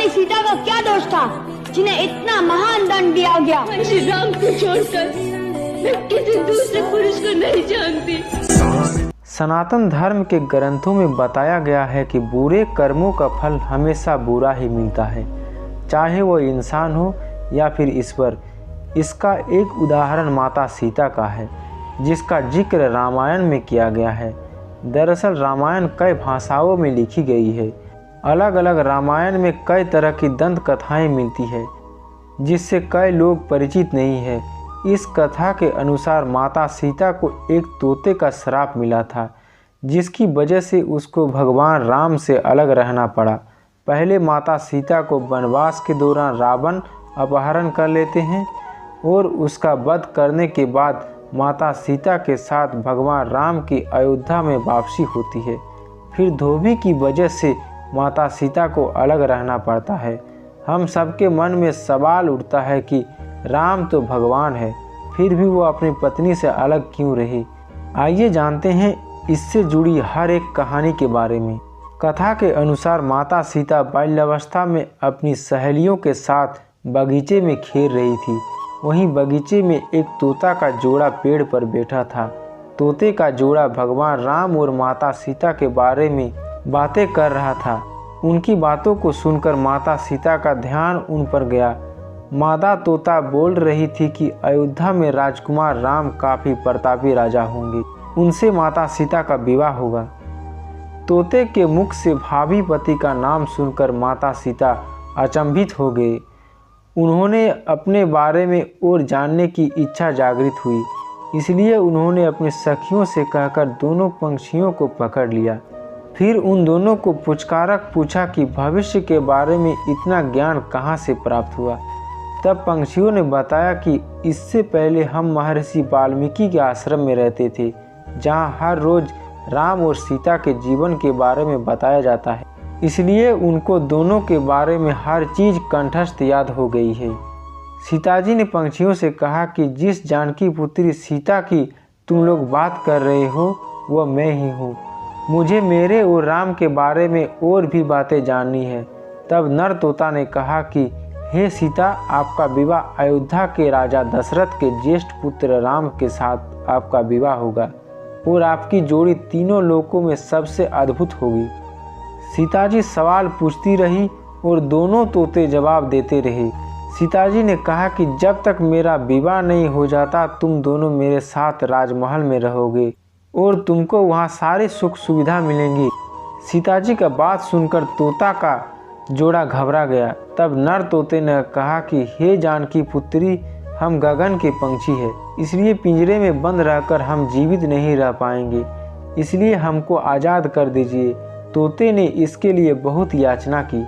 माई सीता का क्या दोष था जिन्हें इतना महान दंड दिया गया? श्री राम को छोड़कर मैं किसी दूसरे पुरुष को नहीं जानती। सनातन धर्म के ग्रंथों में बताया गया है कि बुरे कर्मों का फल हमेशा बुरा ही मिलता है, चाहे वो इंसान हो या फिर ईश्वर। इसका एक उदाहरण माता सीता का है, जिसका जिक्र रामायण में किया गया है। दरअसल रामायण कई भाषाओं में लिखी गई है। अलग अलग रामायण में कई तरह की दंत कथाएँ मिलती है, जिससे कई लोग परिचित नहीं है। इस कथा के अनुसार माता सीता को एक तोते का श्राप मिला था, जिसकी वजह से उसको भगवान राम से अलग रहना पड़ा। पहले माता सीता को वनवास के दौरान रावण अपहरण कर लेते हैं और उसका वध करने के बाद माता सीता के साथ भगवान राम की अयोध्या में वापसी होती है। फिर धोबी की वजह से माता सीता को अलग रहना पड़ता है। हम सबके मन में सवाल उठता है कि राम तो भगवान है, फिर भी वो अपनी पत्नी से अलग क्यों रहे? आइए जानते हैं इससे जुड़ी हर एक कहानी के बारे में। कथा के अनुसार माता सीता बाल्यावस्था में अपनी सहेलियों के साथ बगीचे में खेल रही थी। वहीं बगीचे में एक तोता का जोड़ा पेड़ पर बैठा था। तोते का जोड़ा भगवान राम और माता सीता के बारे में बातें कर रहा था। उनकी बातों को सुनकर माता सीता का ध्यान उन पर गया। मादा तोता बोल रही थी कि अयोध्या में राजकुमार राम काफ़ी प्रतापी राजा होंगे, उनसे माता सीता का विवाह होगा। तोते के मुख से भावी पति का नाम सुनकर माता सीता अचंभित हो गए। उन्होंने अपने बारे में और जानने की इच्छा जागृत हुई, इसलिए उन्होंने अपने सखियों से कहकर दोनों पंछियों को पकड़ लिया। फिर उन दोनों को पुचकारक पूछा कि भविष्य के बारे में इतना ज्ञान कहाँ से प्राप्त हुआ। तब पंछियों ने बताया कि इससे पहले हम महर्षि वाल्मीकि के आश्रम में रहते थे, जहाँ हर रोज़ राम और सीता के जीवन के बारे में बताया जाता है। इसलिए उनको दोनों के बारे में हर चीज़ कंठस्थ याद हो गई है। सीताजी ने पंछियों से कहा कि जिस जानकी पुत्री सीता की तुम लोग बात कर रहे हो वह मैं ही हूँ। मुझे मेरे और राम के बारे में और भी बातें जाननी है। तब नर तोता ने कहा कि हे सीता, आपका विवाह अयोध्या के राजा दशरथ के ज्येष्ठ पुत्र राम के साथ आपका विवाह होगा और आपकी जोड़ी तीनों लोकों में सबसे अद्भुत होगी। सीताजी सवाल पूछती रही और दोनों तोते जवाब देते रहे। सीताजी ने कहा कि जब तक मेरा विवाह नहीं हो जाता तुम दोनों मेरे साथ राजमहल में रहोगे और तुमको वहाँ सारी सुख सुविधा मिलेंगी। सीताजी का बात सुनकर तोता का जोड़ा घबरा गया। तब नर तोते ने कहा कि हे जानकी पुत्री, हम गगन के पंछी हैं, इसलिए पिंजरे में बंद रहकर हम जीवित नहीं रह पाएंगे, इसलिए हमको आज़ाद कर दीजिए। तोते ने इसके लिए बहुत याचना की।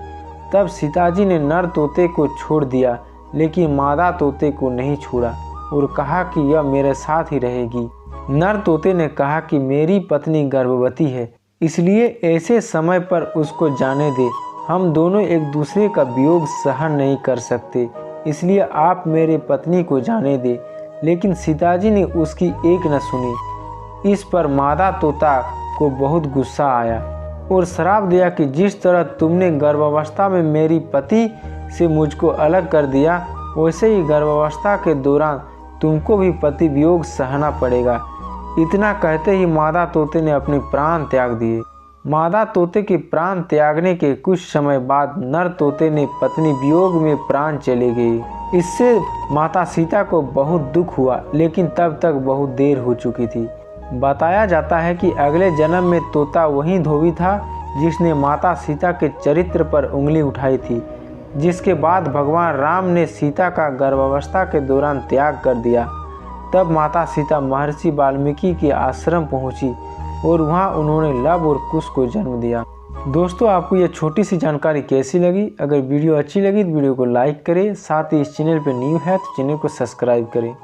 तब सीताजी ने नर तोते को छोड़ दिया, लेकिन मादा तोते को नहीं छोड़ा और कहा कि यह मेरे साथ ही रहेगी। नर तोते ने कहा कि मेरी पत्नी गर्भवती है, इसलिए ऐसे समय पर उसको जाने दे। हम दोनों एक दूसरे का वियोग सहन नहीं कर सकते, इसलिए आप मेरे पत्नी को जाने दे। लेकिन सीताजी ने उसकी एक न सुनी। इस पर मादा तोता को बहुत गुस्सा आया और श्राप दिया कि जिस तरह तुमने गर्भावस्था में मेरी पति से मुझको अलग कर दिया, वैसे ही गर्भावस्था के दौरान तुमको भी पति वियोग सहना पड़ेगा। इतना कहते ही मादा तोते ने अपने प्राण त्याग दिए। मादा तोते के प्राण त्यागने के कुछ समय बाद नर तोते ने पत्नी वियोग में प्राण चले गए। इससे माता सीता को बहुत दुख हुआ, लेकिन तब तक बहुत देर हो चुकी थी। बताया जाता है कि अगले जन्म में तोता वही धोबी था जिसने माता सीता के चरित्र पर उंगली उठाई थी, जिसके बाद भगवान राम ने सीता का गर्भावस्था के दौरान त्याग कर दिया। तब माता सीता महर्षि वाल्मीकि के आश्रम पहुंची और वहां उन्होंने लव और कुश को जन्म दिया। दोस्तों, आपको यह छोटी सी जानकारी कैसी लगी? अगर वीडियो अच्छी लगी तो वीडियो को लाइक करें, साथ ही इस चैनल पर न्यू है तो चैनल को सब्सक्राइब करें।